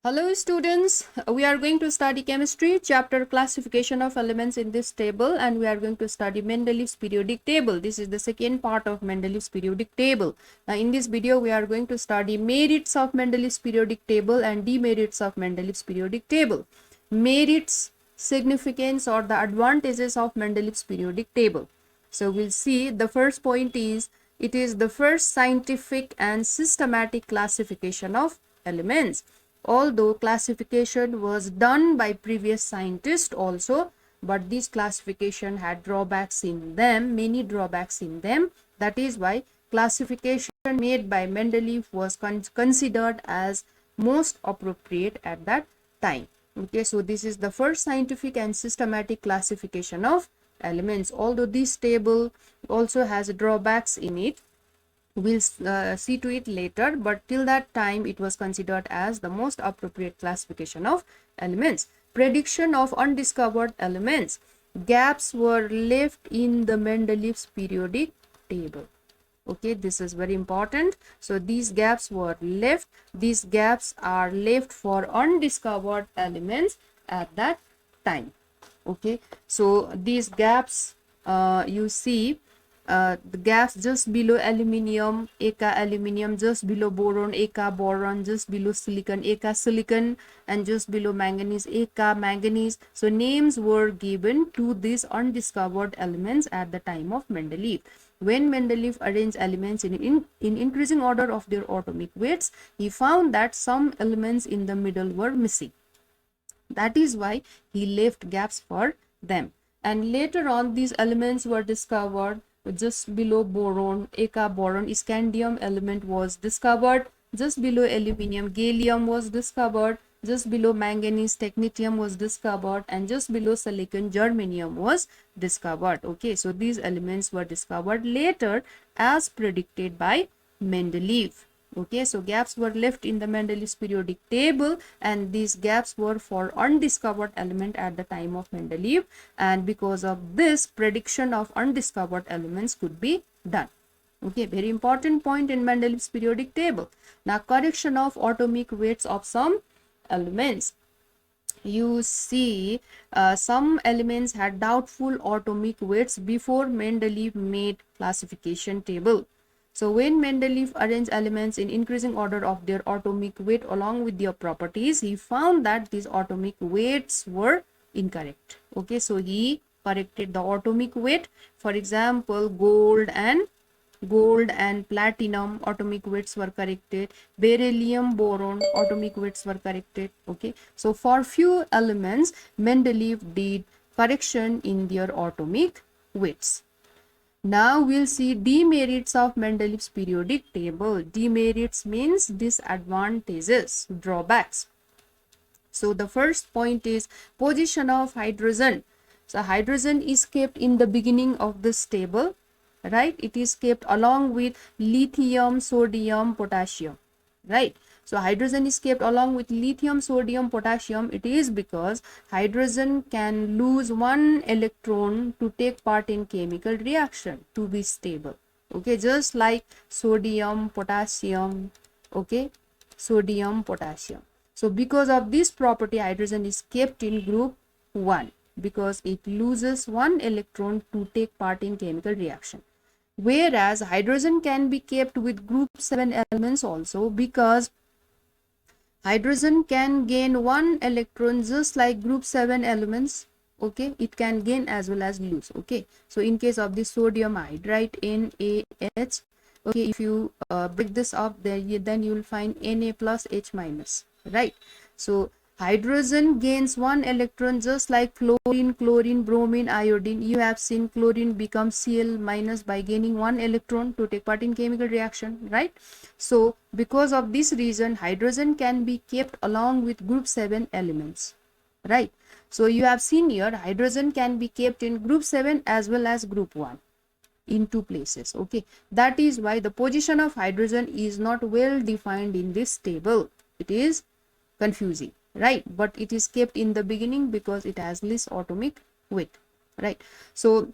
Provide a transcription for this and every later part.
Hello students, we are going to study chemistry chapter classification of elements in this table, and we are going to study Mendeleev's periodic table. This is the second part of Mendeleev's periodic table. Now in this video we are going to study merits of Mendeleev's periodic table and demerits of Mendeleev's periodic table. Merits, significance or the advantages of Mendeleev's periodic table. So we'll see the first point is it is the first scientific and systematic classification of elements. Although classification was done by previous scientists also, but this classification had drawbacks in them, many drawbacks in them. That is why classification made by Mendeleev was considered as most appropriate at that time. Okay, so this is the first scientific and systematic classification of elements. Although this table also has drawbacks in it, we'll see to it later, but till that time it was considered as the most appropriate classification of elements. Prediction of undiscovered elements. Gaps were left in the Mendeleev's periodic table. Okay, this is very important. So these gaps were left. These gaps are left for undiscovered elements at that time. Okay, so these gaps you see the gaps just below aluminium, Aka aluminium, just below boron, Aka boron, just below silicon, Aka silicon, and just below manganese, Aka manganese. So names were given to these undiscovered elements at the time of Mendeleev. When Mendeleev arranged elements in increasing order of their atomic weights, he found that some elements in the middle were missing. That is why he left gaps for them. And later on, these elements were discovered just below boron, Aka boron, scandium element was discovered. Just below aluminium, gallium was discovered. Just below manganese, technetium was discovered, and just below silicon, germanium was discovered. Okay, so these elements were discovered later as predicted by Mendeleev. Okay, so gaps were left in the Mendeleev's periodic table, and these gaps were for undiscovered element at the time of Mendeleev, and because of this, prediction of undiscovered elements could be done. Okay, very important point in Mendeleev's periodic table. Now, correction of atomic weights of some elements. You see, some elements had doubtful atomic weights before Mendeleev made classification table. So when Mendeleev arranged elements in increasing order of their atomic weight along with their properties, he found that these atomic weights were incorrect. Okay, so he corrected the atomic weight. For example, gold and platinum atomic weights were corrected. Beryllium, boron atomic weights were corrected. Okay, so for few elements, Mendeleev did correction in their atomic weights. Now we'll see demerits of Mendeleev's periodic table. Demerits means disadvantages, drawbacks. So the first point is position of hydrogen. So hydrogen is kept in the beginning of this table, right? It is kept along with lithium, sodium, potassium, right? So hydrogen is kept along with lithium, sodium, potassium. It is because hydrogen can lose one electron to take part in chemical reaction to be stable. Okay, just like sodium, potassium. Okay, sodium, potassium. So because of this property, hydrogen is kept in group 1 because it loses one electron to take part in chemical reaction. Whereas hydrogen can be kept with group 7 elements also, because hydrogen can gain one electron just like group 7 elements. Okay, it can gain as well as lose. Okay, so in case of the sodium hydride, NaH, okay, if you break this up there, then you will find Na plus H minus, right? So hydrogen gains one electron just like fluorine, chlorine, bromine, iodine. You have seen chlorine become Cl minus by gaining one electron to take part in chemical reaction, right? So because of this reason, hydrogen can be kept along with group 7 elements, right? So you have seen here, hydrogen can be kept in group 7 as well as group 1 in two places. Okay, that is why the position of hydrogen is not well defined in this table. It is confusing, right? But it is kept in the beginning because it has less atomic weight, right? So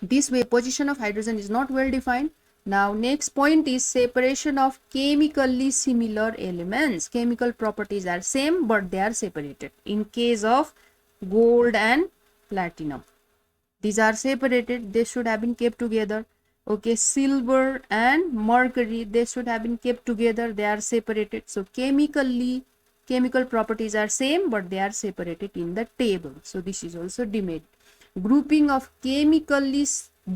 this way position of hydrogen is not well defined. Now next point is separation of chemically similar elements. Chemical properties are same but they are separated. In case of gold and platinum, these are separated, they should have been kept together. Okay, silver and mercury, they should have been kept together, they are separated. So chemical properties are same but they are separated in the table. So this is also demerit. Grouping of chemically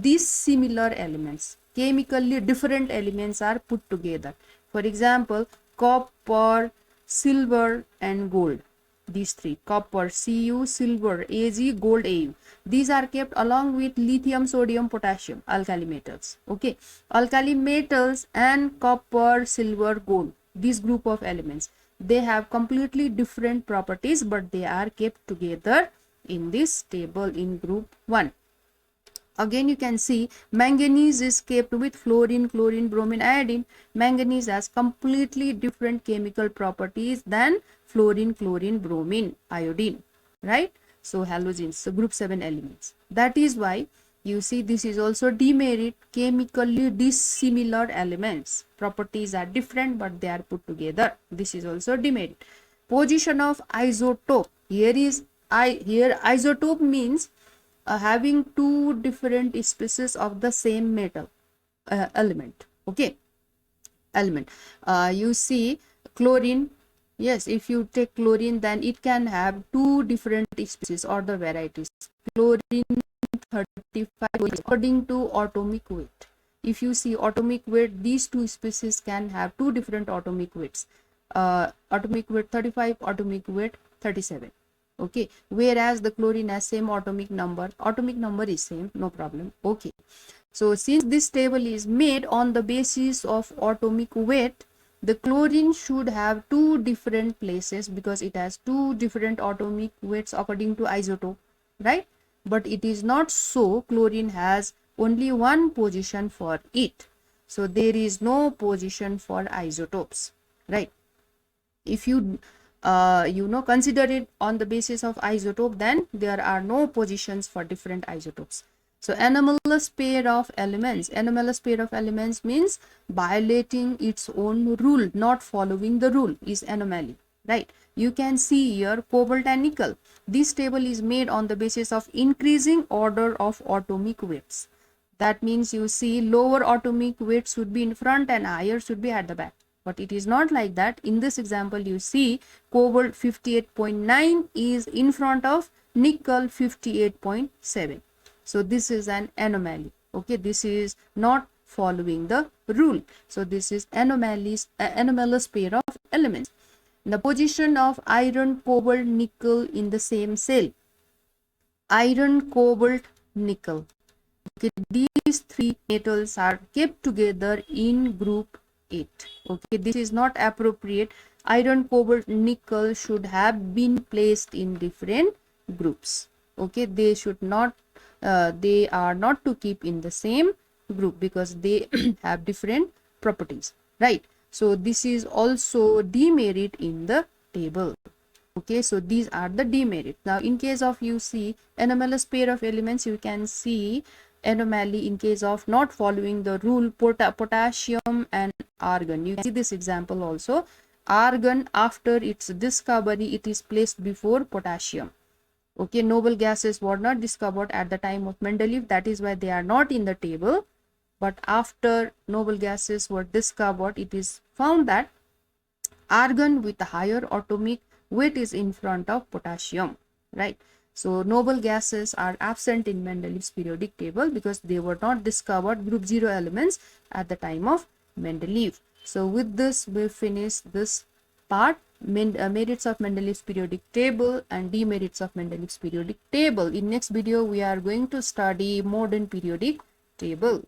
dissimilar elements, chemically different elements are put together. For example, copper, silver and gold. These three, copper Cu, silver Ag, gold Au, these are kept along with lithium, sodium, potassium, alkali metals. Okay, alkali metals and copper, silver, gold, this group of elements, they have completely different properties but they are kept together in this table in group 1. Again you can see manganese is kept with fluorine, chlorine, bromine, iodine. Manganese has completely different chemical properties than fluorine, chlorine, bromine, iodine, right? So halogens, so group 7 elements. That is why you see this is also demerit, chemically dissimilar elements. Properties are different but they are put together. This is also demerit. Position of isotope. Here isotope means having two different species of the same metal element. Okay, element. You see chlorine. Yes, if you take chlorine, then it can have two different species or the varieties. Chlorine 35 according to atomic weight. If you see atomic weight, these two species can have two different atomic weights. Atomic weight 35, atomic weight 37. Okay, whereas the chlorine has same atomic number is same, no problem. Okay, so since this table is made on the basis of atomic weight, the chlorine should have two different places because it has two different atomic weights according to isotope, right? But it is not so. Chlorine has only one position for it, so there is no position for isotopes, right? If you consider it on the basis of isotope, then there are no positions for different isotopes. So anomalous pair of elements. Anomalous pair of elements means violating its own rule, not following the rule is anomaly, right? You can see here cobalt and nickel. This table is made on the basis of increasing order of atomic weights. That means you see lower atomic weight should be in front and higher should be at the back. But it is not like that. In this example, you see cobalt 58.9 is in front of nickel 58.7. So this is an anomaly. Okay, this is not following the rule. So this is anomalous pair of elements. The position of iron, cobalt, nickel in the same cell. Iron, cobalt, nickel. Okay, these three metals are kept together in group 8. Okay, this is not appropriate. Iron, cobalt, nickel should have been placed in different groups. Okay, they should not they are not to keep in the same group because they have different properties, right? So this is also demerit in the table. Okay, so these are the demerit. Now in case of you see anomalous pair of elements, you can see anomaly in case of not following the rule. Potassium and argon, you can see this example also. Argon, after its discovery, it is placed before potassium. Okay, noble gases were not discovered at the time of Mendeleev, that is why they are not in the table. But after noble gases were discovered, it is found that argon with a higher atomic weight is in front of potassium, right? So noble gases are absent in Mendeleev's periodic table because they were not discovered, group 0 elements, at the time of Mendeleev. So with this we finish this part, merits of Mendeleev's periodic table and demerits of Mendeleev's periodic table. In next video we are going to study modern periodic table.